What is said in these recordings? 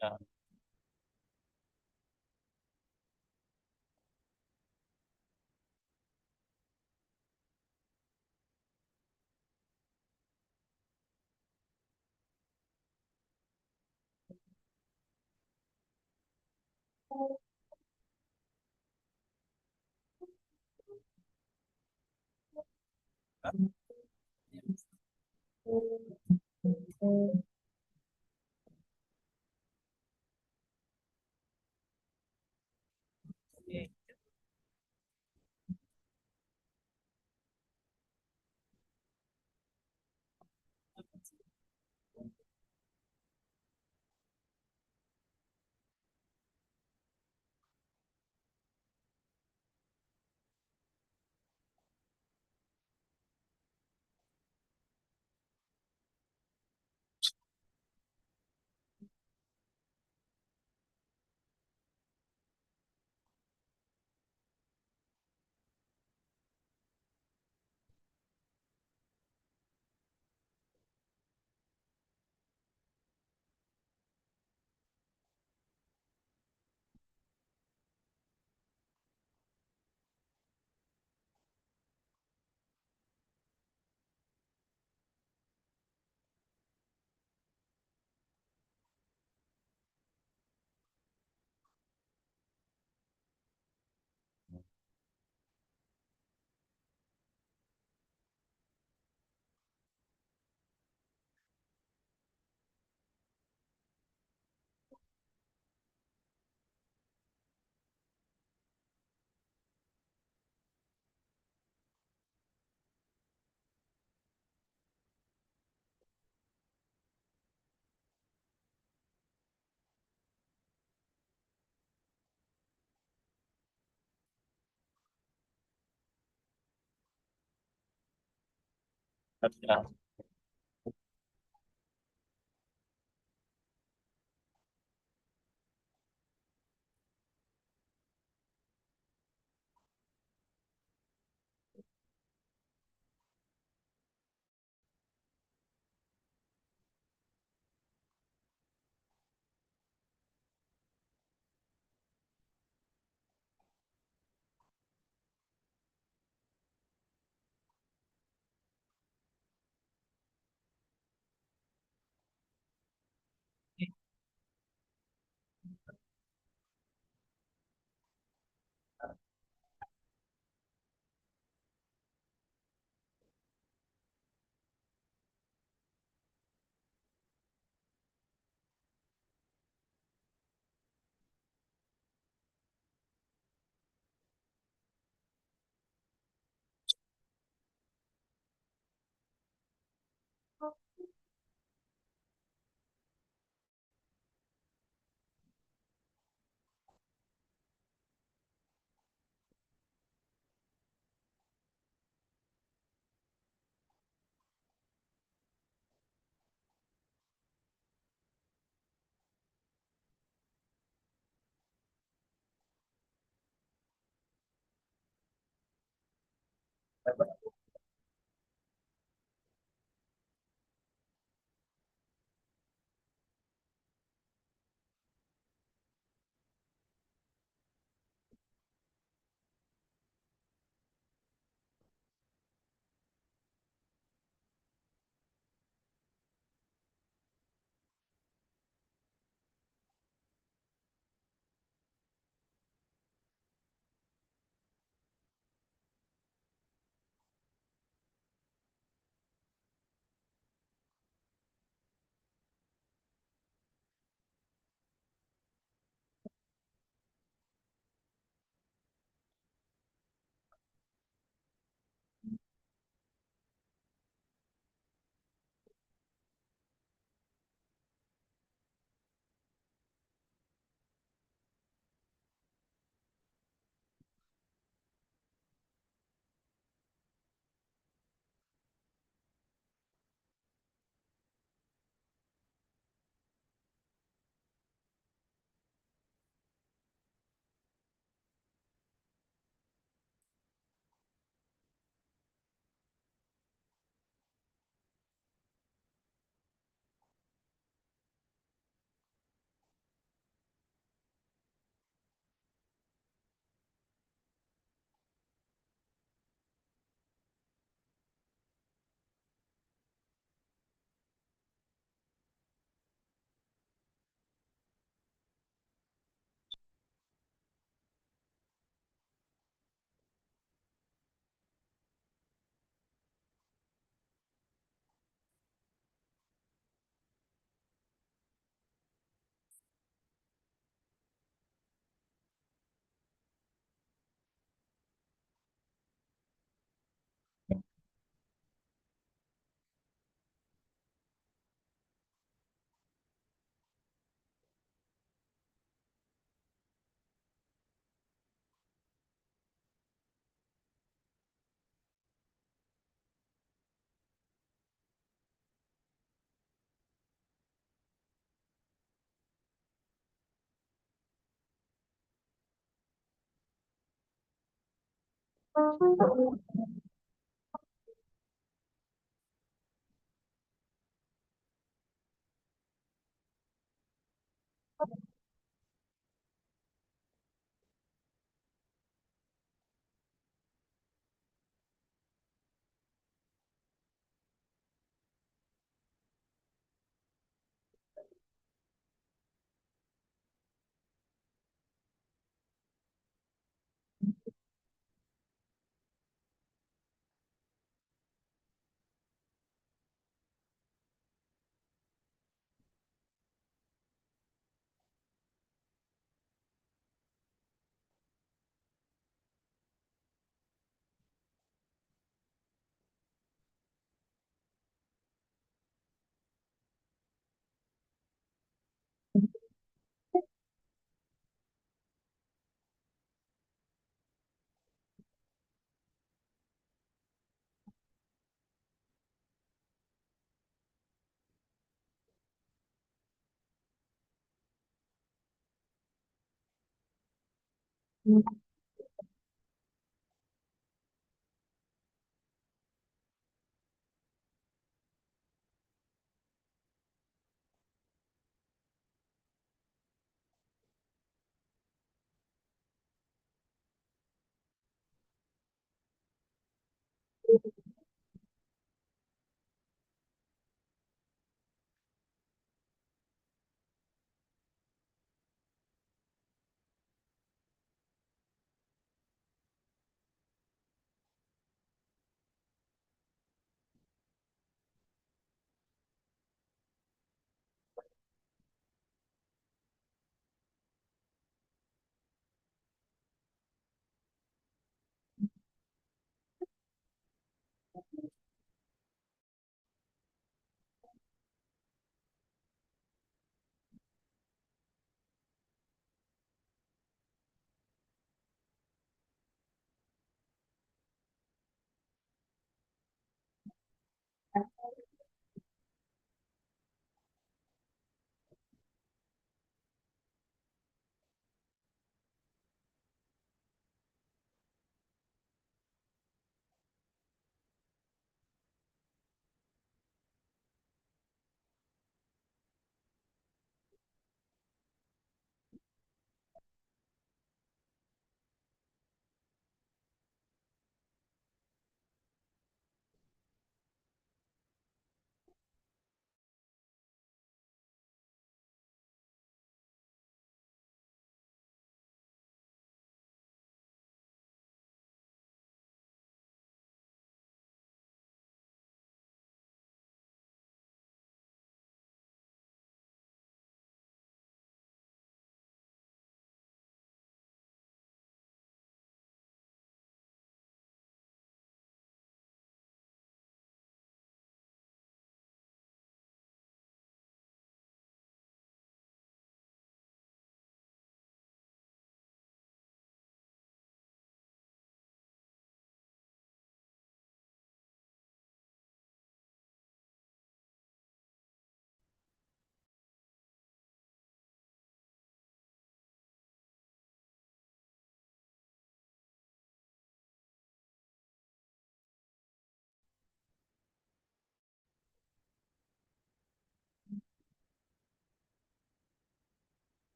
Dạ. Dạ.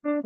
Mami,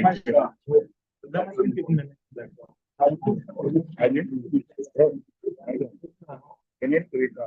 aja. Ini cerita.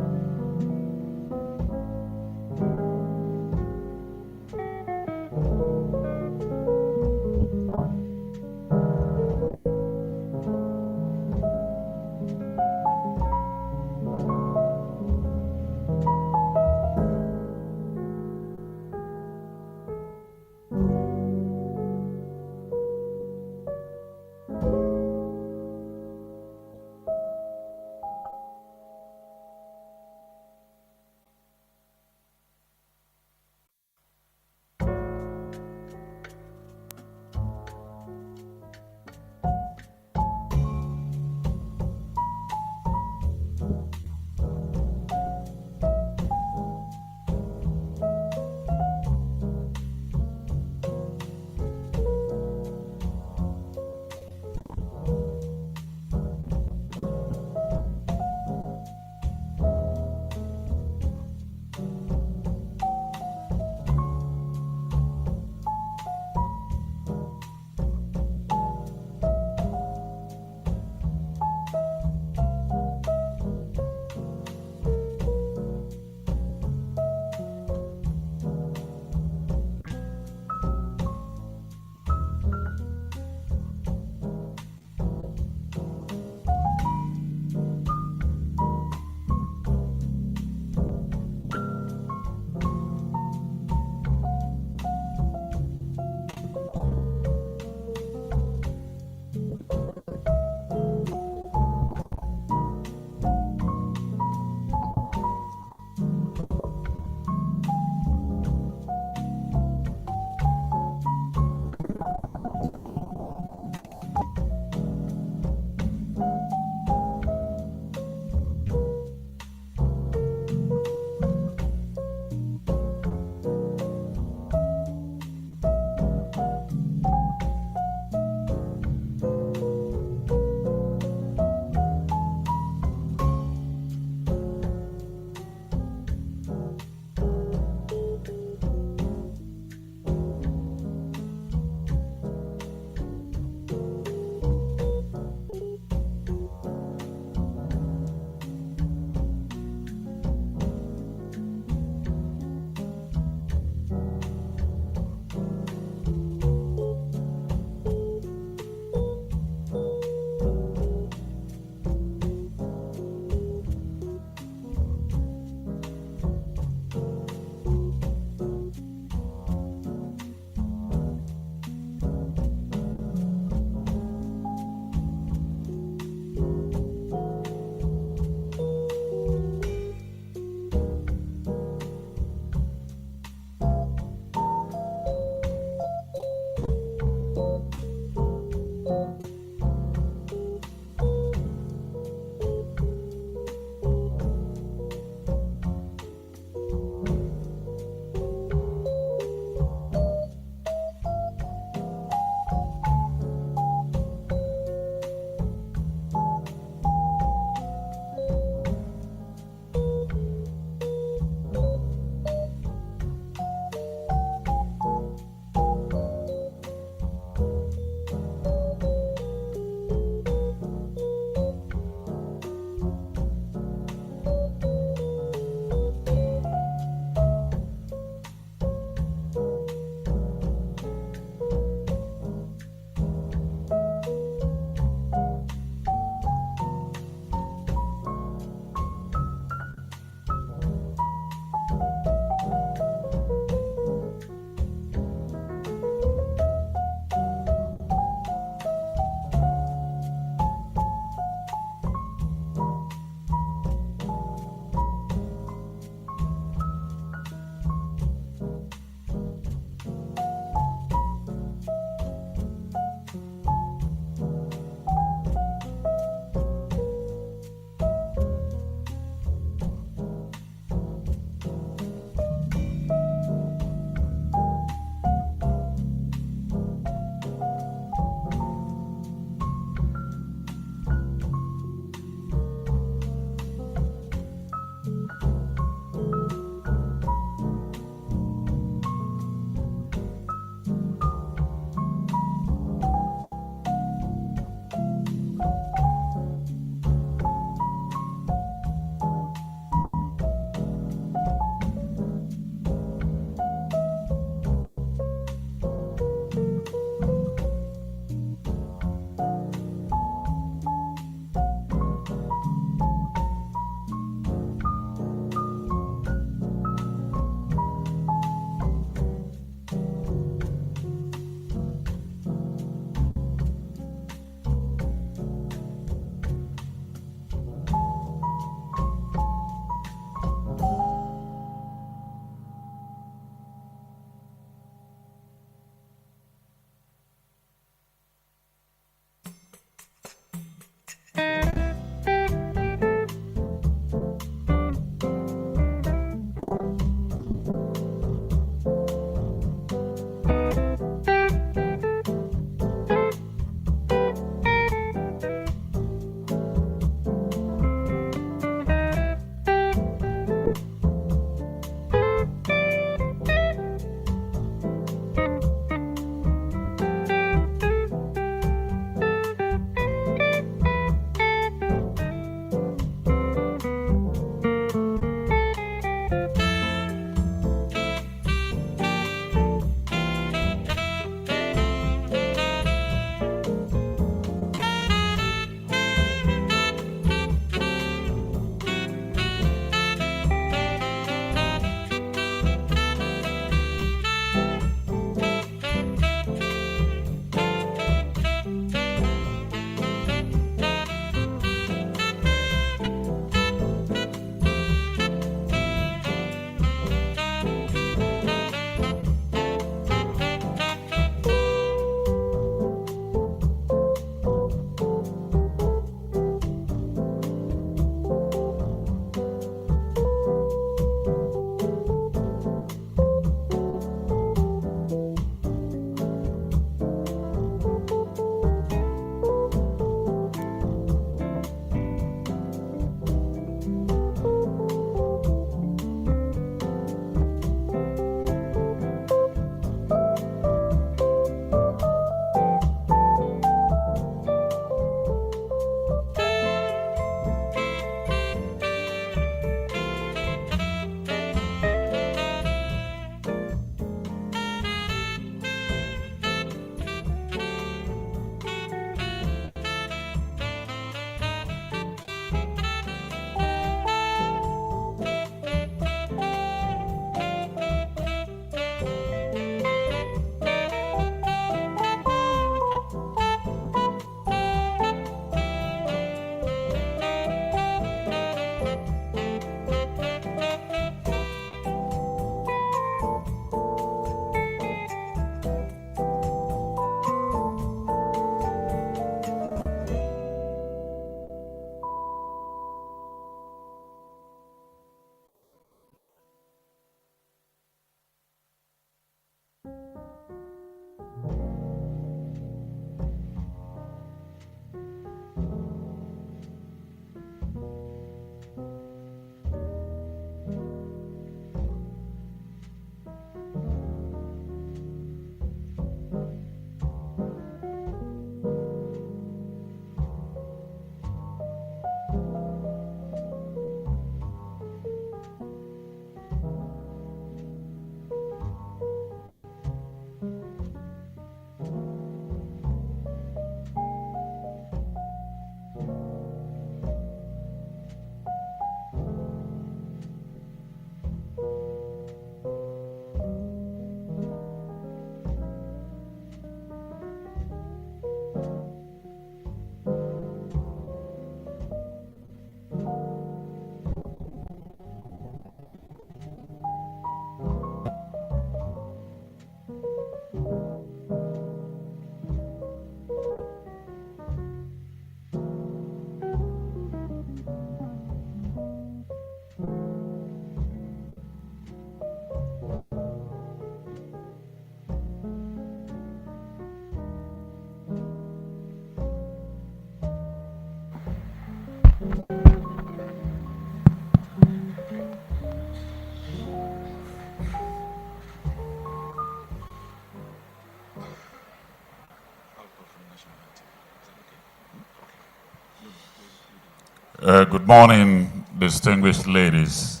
Good morning, distinguished ladies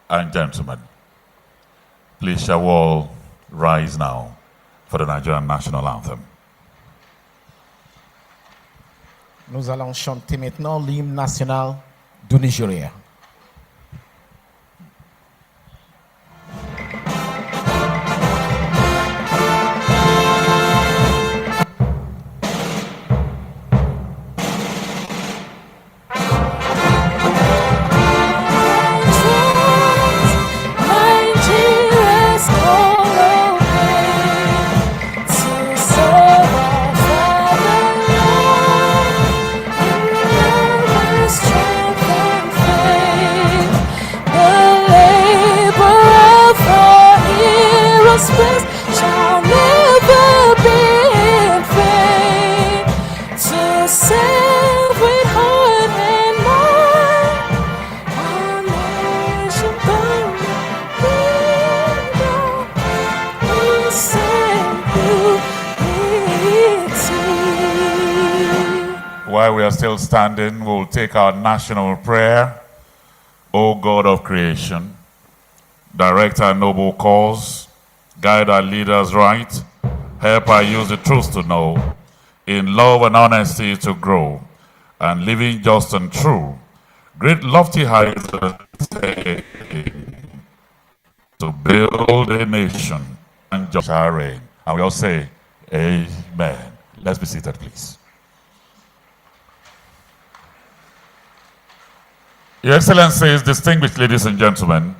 and gentlemen. Please shall all rise now for the Nigerian national anthem. Nous allons chanter maintenant l'hymne national du Nigeria. Shall never be in vain to serve with heart and mind. Our nation bound, we send unity. While we are still standing, we'll take our national prayer. O God of creation, direct our noble cause, guide our leaders right, help our use the truth to know, in love and honesty to grow, and living just and true, great lofty heights to build a nation and just our reign. And we all say, Amen. Let's be seated, please. Your Excellencies, distinguished ladies and gentlemen,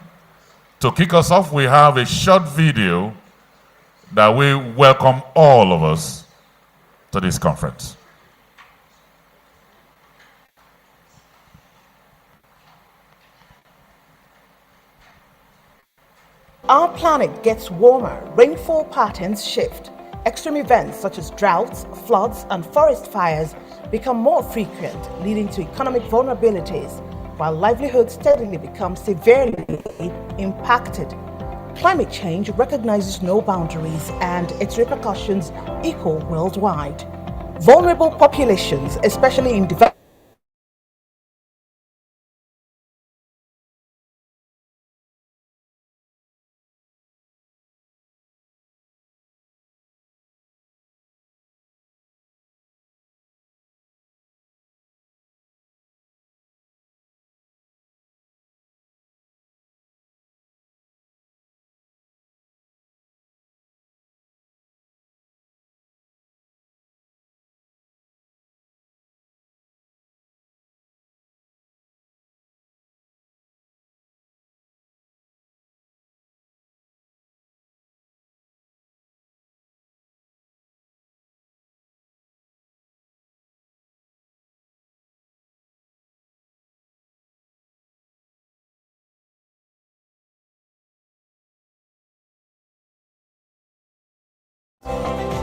to kick us off, we have a short video that we welcome all of us to this conference. Our planet gets warmer, rainfall patterns shift. Extreme events such as droughts, floods, and forest fires become more frequent, leading to economic vulnerabilities, while livelihoods steadily become severely impacted. Climate change recognizes no boundaries and its repercussions echo worldwide. Vulnerable populations, especially in developed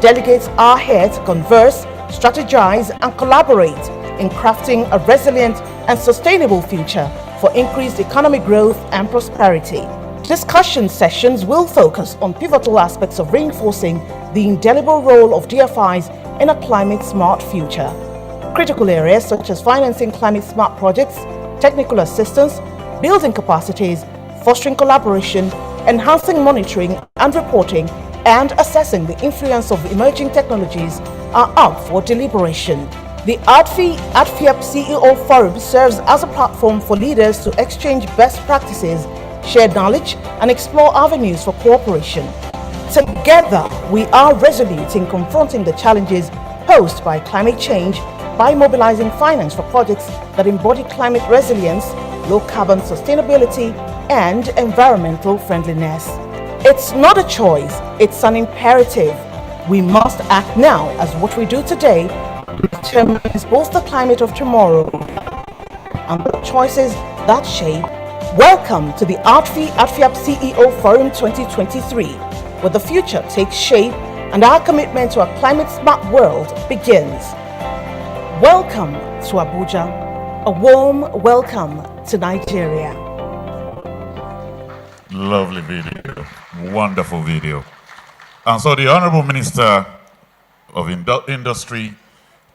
delegates are here to converse, strategize, and collaborate in crafting a resilient and sustainable future for increased economic growth and prosperity. Discussion sessions will focus on pivotal aspects of reinforcing the indelible role of DFIs in a climate-smart future. Critical areas such as financing climate-smart projects, technical assistance, building capacities, fostering collaboration, enhancing monitoring and reporting, and assessing the influence of emerging technologies are up for deliberation. The Aadfi-Adfiap CEO Forum serves as a platform for leaders to exchange best practices, share knowledge, and explore avenues for cooperation. Together, we are resolute in confronting the challenges posed by climate change by mobilizing finance for projects that embody climate resilience, low carbon sustainability, and environmental friendliness. It's not a choice, it's an imperative. We must act now, as what we do today determines both the climate of tomorrow and the choices that shape. Welcome to the Aadfi-Adfiap CEO Forum 2023, where the future takes shape and our commitment to a climate-smart world begins. Welcome to Abuja. A warm welcome to Nigeria. Lovely video, wonderful video. And so the Honorable Minister of Industry,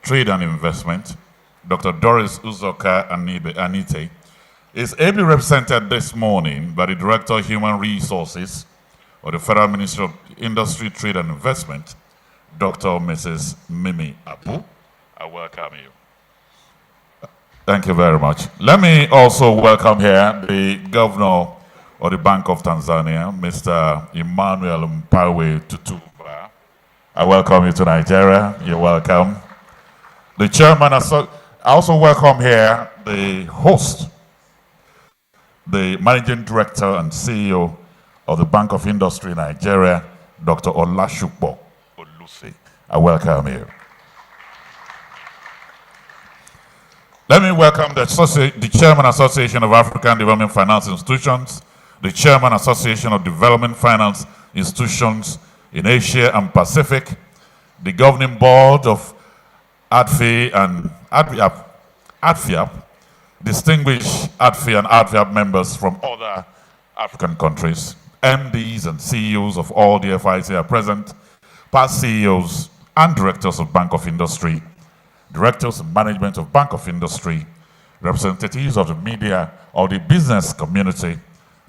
Trade and Investment, Dr. Doris Uzoka Anite, is ably represented this morning by the Director of Human Resources of the Federal Ministry of Industry, Trade and Investment, Dr. Mrs. Mimi Abu. I welcome you. Thank you very much. Let me also welcome here the Governor of the Bank of Tanzania, Mr. Emmanuel Mpawe Tutuba. I welcome you to Nigeria. You're welcome. The chairman, I also welcome here the host, the managing director and CEO of the Bank of Industry Nigeria, Dr. Olashukbo Olusi. I welcome you. Let me welcome the Chairman Association of African Development Finance Institutions, the Chairman Association of Development Finance Institutions in Asia and Pacific, the Governing Board of Aadfi-Adfiap, distinguished Aadfi and Adfiap members from other African countries, MDs and CEOs of all the FIC are present, past CEOs and directors of Bank of Industry, directors and management of Bank of Industry, representatives of the media or the business community,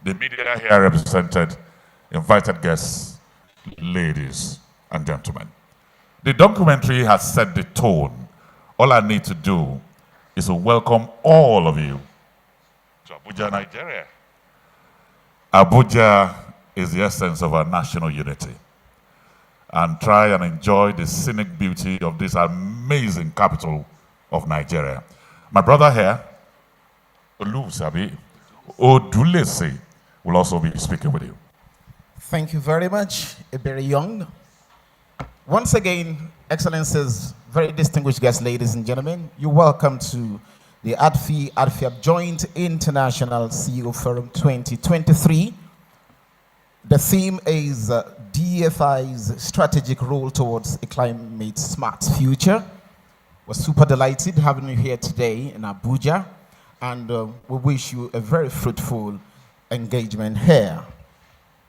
the media here represented, invited guests, ladies and gentlemen. The documentary has set the tone. All I need to do is to welcome all of you to Abuja, Nigeria. Abuja is the essence of our national unity. And try and enjoy the scenic beauty of this amazing capital of Nigeria. My brother here, Olusabi Odulese, will also be speaking with you. Thank you very much, Ebere Young. Once again, Excellencies, very distinguished guests, ladies and gentlemen, you're welcome to the Aadfi-Adfiap Joint International CEO Forum 2023. The theme is DFI's strategic role towards a climate-smart future. We're super delighted having you here today in Abuja, and we wish you a very fruitful engagement here.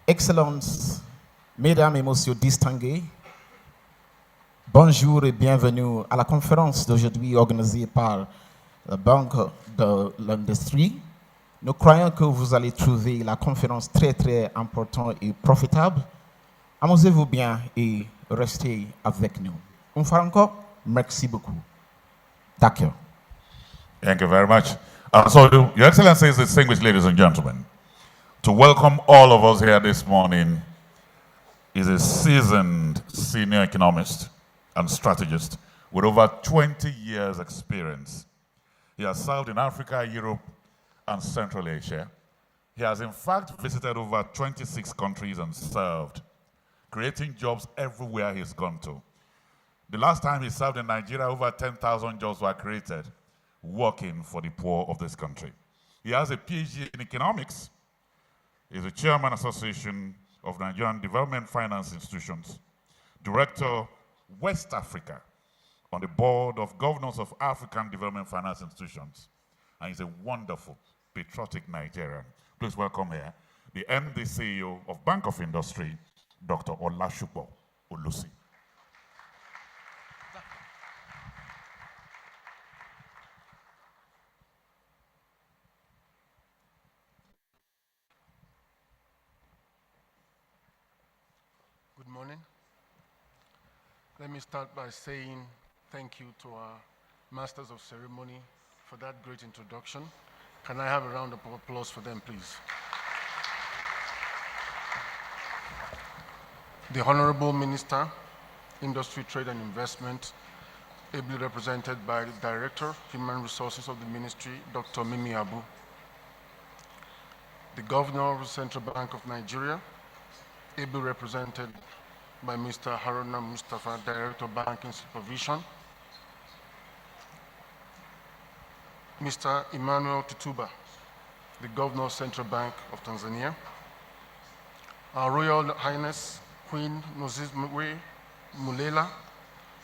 Excellences, Mesdames et Messieurs distingués, bonjour et bienvenue à la conférence d'aujourd'hui organisée par la Banque de l'Industrie. Nous croyons que vous allez trouver la conférence très très importante et profitable. Amusez-vous bien et restez avec nous. Une fois encore, merci beaucoup. D'accord. Thank you very much. So, Your Excellencies, distinguished ladies and gentlemen, to welcome all of us here this morning is a seasoned senior economist and strategist with over 20 years' experience. He has served in Africa, Europe, and Central Asia. He has in fact visited over 26 countries and served, creating jobs everywhere he's gone to. The last time he served in Nigeria, over 10,000 jobs were created working for the poor of this country. He has a PhD in economics. He's the Chairman Association of Nigerian Development Finance Institutions, Director, West Africa, on the Board of Governors of African Development Finance Institutions. And he's a wonderful, patriotic Nigerian. Please welcome here the MD CEO of Bank of Industry, Dr. Olashukbo Olusi. Good morning. Let me start by saying thank you to our Masters of Ceremony for that great introduction. Can I have a round of applause for them, please? The Honorable Minister, Industry, Trade and Investment, ably represented by the Director, Human Resources of the Ministry, Dr. Mimi Abu. The Governor of the Central Bank of Nigeria, ably represented by Mr. Haruna Mustafa, Director, Banking Supervision. Mr. Emmanuel Tutuba, the Governor, Central Bank of Tanzania. Our Royal Highness, Queen Nozizwe Mulela,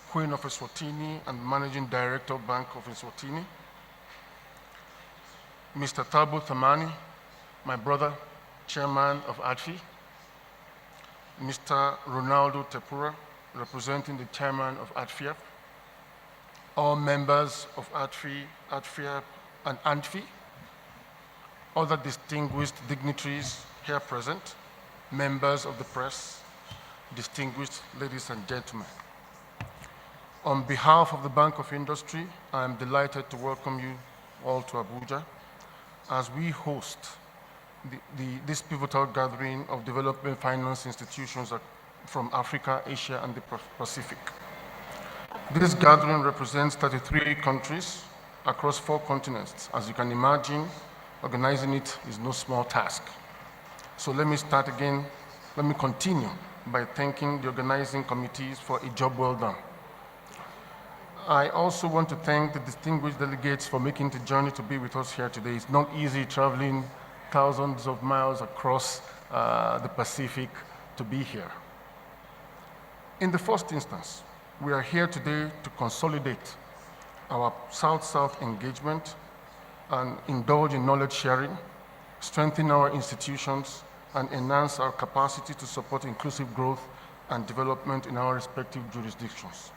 Queen of Eswatini and Managing Director, Bank of Eswatini. Mr. Tabo Thamani, my brother, Chairman of Aadfi. Mr. Ronaldo Tepura, representing the Chairman of Aadfi-Adfiap. all members of Aadfi-Adfiap, and Aadfi, other distinguished dignitaries here present, members of the press, distinguished ladies and gentlemen. On behalf of the Bank of Industry, I am delighted to welcome you all to Abuja as we host this pivotal gathering of development finance institutions from Africa, Asia, and the Pacific. This gathering represents 33 countries across 4 continents. As you can imagine, organizing it is no small task. So let me continue by thanking the organizing committees for a job well done. I also want to thank the distinguished delegates for making the journey to be with us here today. It's not easy traveling thousands of miles across the Pacific to be here. In the first instance, we are here today to consolidate our South-South engagement and indulge in knowledge sharing, strengthen our institutions, and enhance our capacity to support inclusive growth and development in our respective jurisdictions.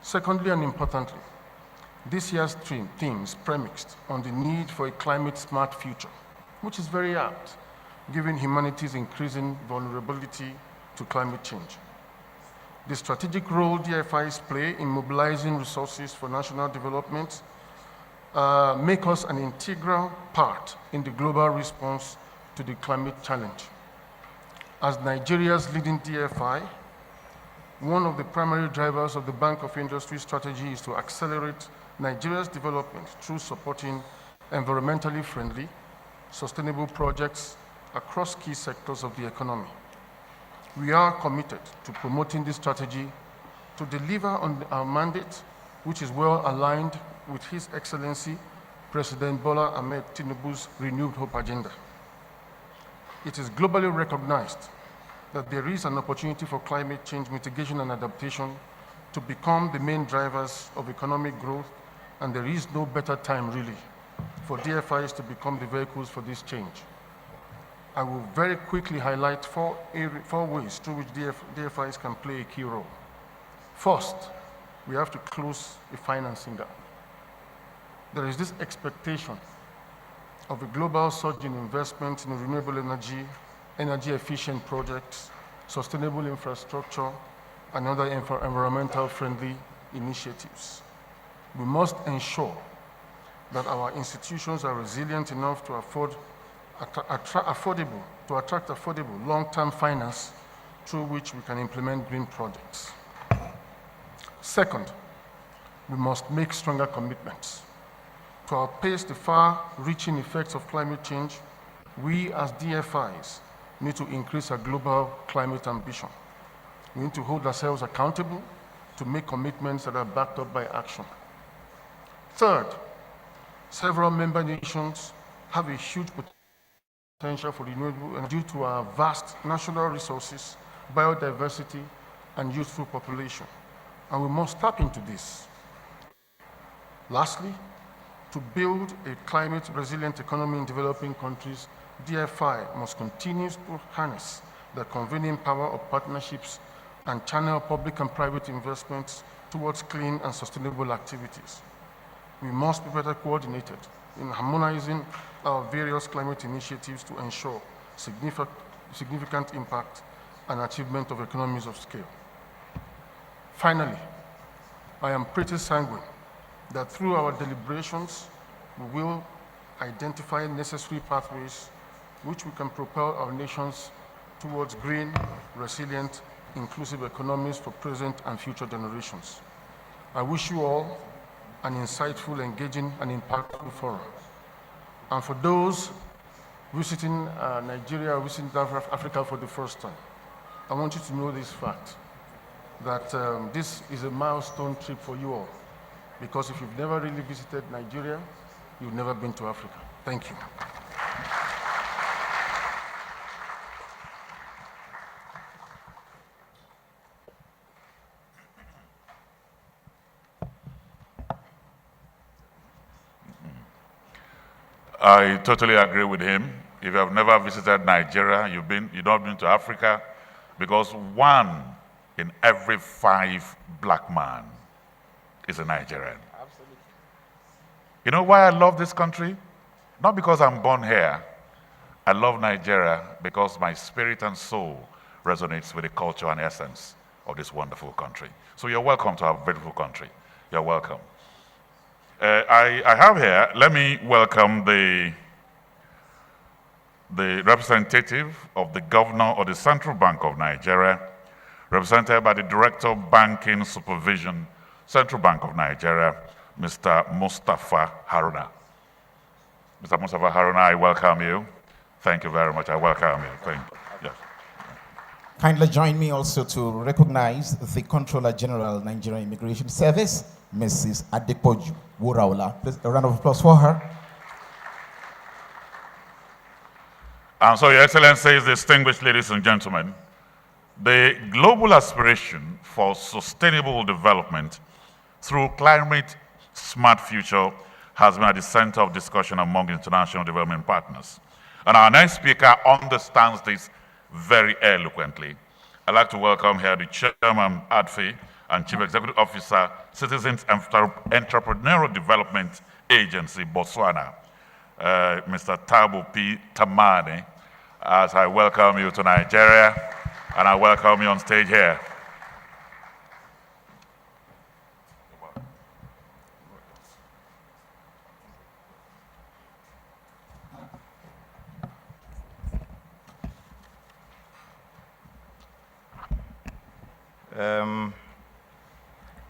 Secondly, and importantly, this year's theme is premised on the need for a climate-smart future, which is very apt, given humanity's increasing vulnerability to climate change. The strategic role DFIs play in mobilizing resources for national development make us an integral part in the global response to the climate challenge. As Nigeria's leading DFI, one of the primary drivers of the Bank of Industry strategy is to accelerate Nigeria's development through supporting environmentally friendly, sustainable projects across key sectors of the economy. We are committed to promoting this strategy to deliver on our mandate, which is well aligned with His Excellency President Bola Ahmed Tinubu's renewed hope agenda. It is globally recognized that there is an opportunity for climate change mitigation and adaptation to become the main drivers of economic growth, and there is no better time really for DFIs to become the vehicles for this change. I will very quickly highlight 4 ways through which DFIs can play a key role. First, we have to close a financing gap. There is this expectation of a global surge in investment in renewable energy, energy-efficient projects, sustainable infrastructure, and other environmental-friendly initiatives. We must ensure that our institutions are resilient enough to attract affordable long-term finance through which we can implement green projects. Second, we must make stronger commitments. To outpace the far-reaching effects of climate change, we as DFIs need to increase our global climate ambition. We need to hold ourselves accountable to make commitments that are backed up by action. Third, several member nations have a huge potential for renewable energy due to our vast national resources, biodiversity, and youthful population, and we must tap into this. Lastly, to build a climate-resilient economy in developing countries, DFI must continue to harness the convening power of partnerships and channel public and private investments towards clean and sustainable activities. We must be better coordinated in harmonizing our various climate initiatives to ensure significant impact and achievement of economies of scale. Finally, I am pretty sanguine that through our deliberations, we will identify necessary pathways which we can propel our nations towards green, resilient, inclusive economies for present and future generations. I wish you all an insightful, engaging, and impactful forum. And for those visiting Nigeria, visiting Africa for the first time, I want you to know this fact, that this is a milestone trip for you all. Because if you've never really visited Nigeria, you've never been to Africa. Thank you. I totally agree with him. If you have never visited Nigeria, you've not been to Africa, because 1 in every 5 black men is a Nigerian. Absolutely. You know why I love this country? Not because I'm born here. I love Nigeria because my spirit and soul resonates with the culture and essence of this wonderful country. So you're welcome to our beautiful country. You're welcome. I have here, let me welcome the representative of the governor of the Central Bank of Nigeria, represented by the Director of Banking Supervision, Central Bank of Nigeria, Mr. Mustafa Haruna. Mr. Mustafa Haruna, I welcome you. Thank you very much. I welcome you. Thank you. Yes. Kindly join me also to recognize the Controller General, Nigerian Immigration Service, Mrs. Adepoju Wuraola. Please, a round of applause for her. And so, Your Excellencies, distinguished ladies and gentlemen, the global aspiration for sustainable development through climate-smart future has been at the center of discussion among international development partners. And our next speaker understands this very eloquently. I'd like to welcome here the Chairman, Aadfi, and Chief Executive Officer, Citizens Entrepreneurial Development Agency, Botswana, Mr. Thabo P. Tamane, as I welcome you to Nigeria, and I welcome you on stage here.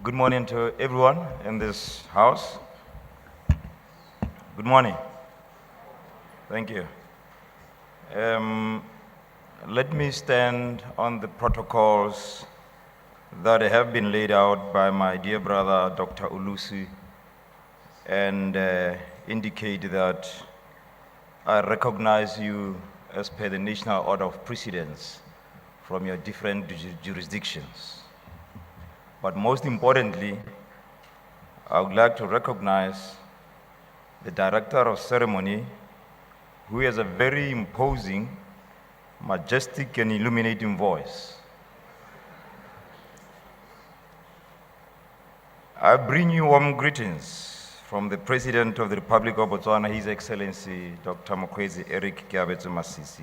Good morning to everyone in this house. Good morning. Thank you. Let me stand on the protocols that have been laid out by my dear brother, Dr. Ulusi, and indicate that I recognize you as per the National Order of Precedence from your different jurisdictions. But most importantly, I would like to recognize the Director of Ceremony, who has a very imposing, majestic, and illuminating voice. I bring you warm greetings from the President of the Republic of Botswana, His Excellency Dr. Mokwezi Eric Kiabetso Masisi.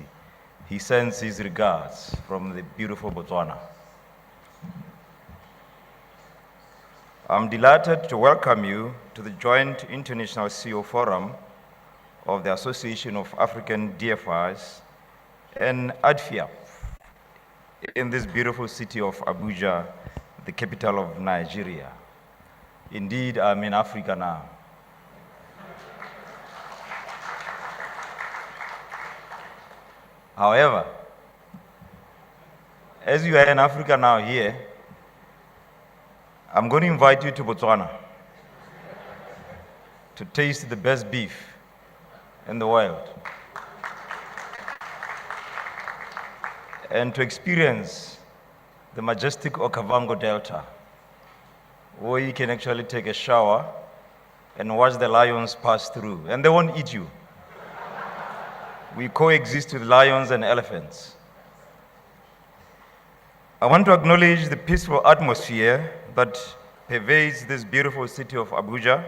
He sends his regards from the beautiful Botswana. I'm delighted to welcome you to the Joint International CEO Forum of the Association of African DFIs and Aadfi-Adfiap in this beautiful city of Abuja, the capital of Nigeria. Indeed, I'm in Africa now. However, as you are in Africa now here, I'm going to invite you to Botswana to taste the best beef in the world and to experience the majestic Okavango Delta, where you can actually take a shower and watch the lions pass through, and they won't eat you. We coexist with lions and elephants. I want to acknowledge the peaceful atmosphere that pervades this beautiful city of Abuja.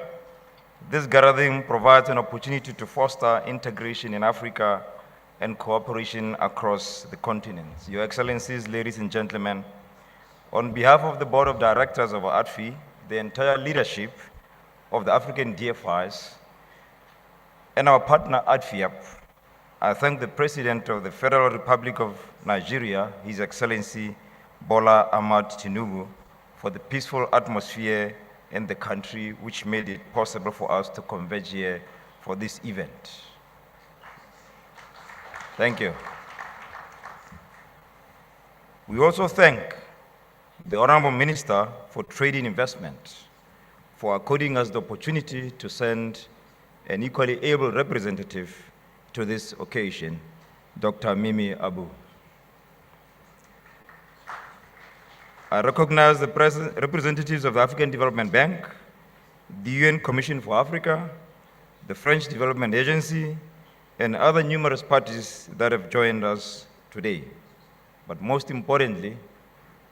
This gathering provides an opportunity to foster integration in Africa and cooperation across the continent. Your Excellencies, ladies and gentlemen, on behalf of the Board of Directors of Aadfi, the entire leadership of the African DFIs, and our partner Aadfi-Adfiap, I thank the President of the Federal Republic of Nigeria, His Excellency Bola Ahmed Tinubu, for the peaceful atmosphere in the country which made it possible for us to converge here for this event. Thank you. We also thank the Honorable Minister for Trade and Investment for according us the opportunity to send an equally able representative to this occasion, Dr. Mimi Abu. I recognize the representatives of the African Development Bank, the UN Commission for Africa, the French Development Agency, and other numerous parties that have joined us today. But most importantly,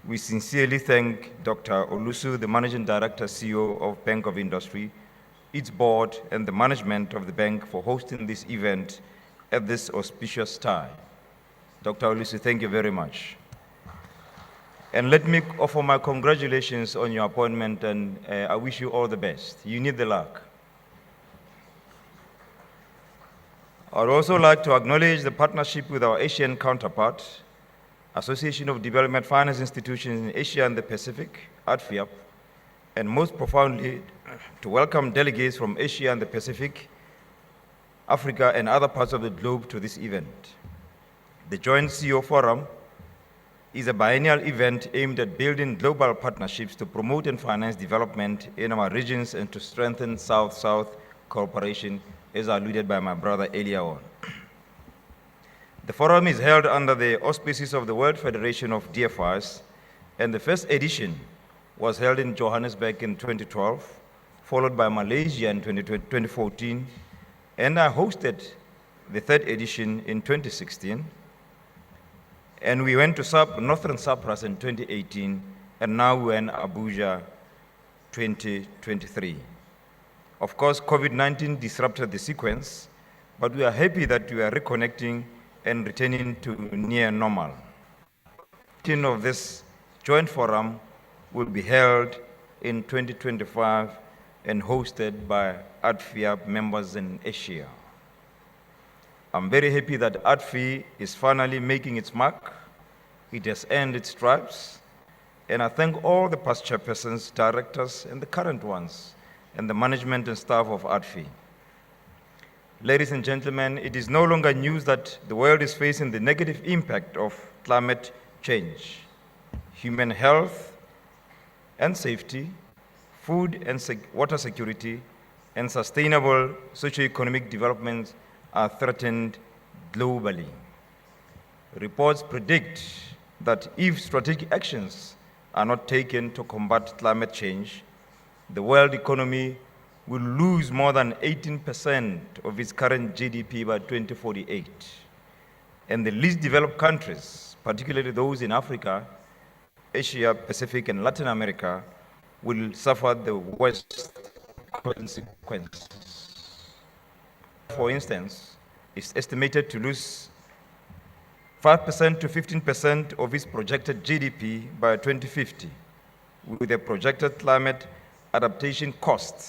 We sincerely thank Dr. Olusu, the Managing Director, CEO of Bank of Industry, its board, and the management of the bank for hosting this event at this auspicious time. Dr. Olusu, thank you very much. And let me offer my congratulations on your appointment, and I wish you all the best. You need the luck. I'd also like to acknowledge the partnership with our Asian counterpart, Association of Development Finance Institutions in Asia and the Pacific, Aadfi-Adfiap, and most profoundly to welcome delegates from Asia and the Pacific, Africa, and other parts of the globe to this event. The Joint CEO Forum is a biennial event aimed at building global partnerships to promote and finance development in our regions and to strengthen South-South cooperation, as alluded by my brother earlier on. The forum is held under the auspices of the World Federation of DFIs, and the first edition was held in Johannesburg in 2012, followed by Malaysia in 2014, and I hosted the third edition in 2016, and we went to Northern Cyprus in 2018, and now we're in Abuja 2023. Of course, COVID-19 disrupted the sequence, but we are happy that we are reconnecting and returning to near normal. The meeting of this joint forum will be held in 2025 and hosted by Aadfi-Adfiap members in Asia. I'm very happy that Aadfi is finally making its mark. It has earned its stripes, and I thank all the past chairpersons, directors, and the current ones, and the management and staff of Aadfi. Ladies and gentlemen, it is no longer news that the world is facing the negative impact of climate change. Human health and safety, food and water security, and sustainable socio-economic development are threatened globally. Reports predict that if strategic actions are not taken to combat climate change, the world economy will lose more than 18% of its current GDP by 2048. And the least developed countries, particularly those in Africa, Asia, Pacific, and Latin America, will suffer the worst consequences. For instance, it's estimated to lose 5% to 15% of its projected GDP by 2050, with the projected climate adaptation costs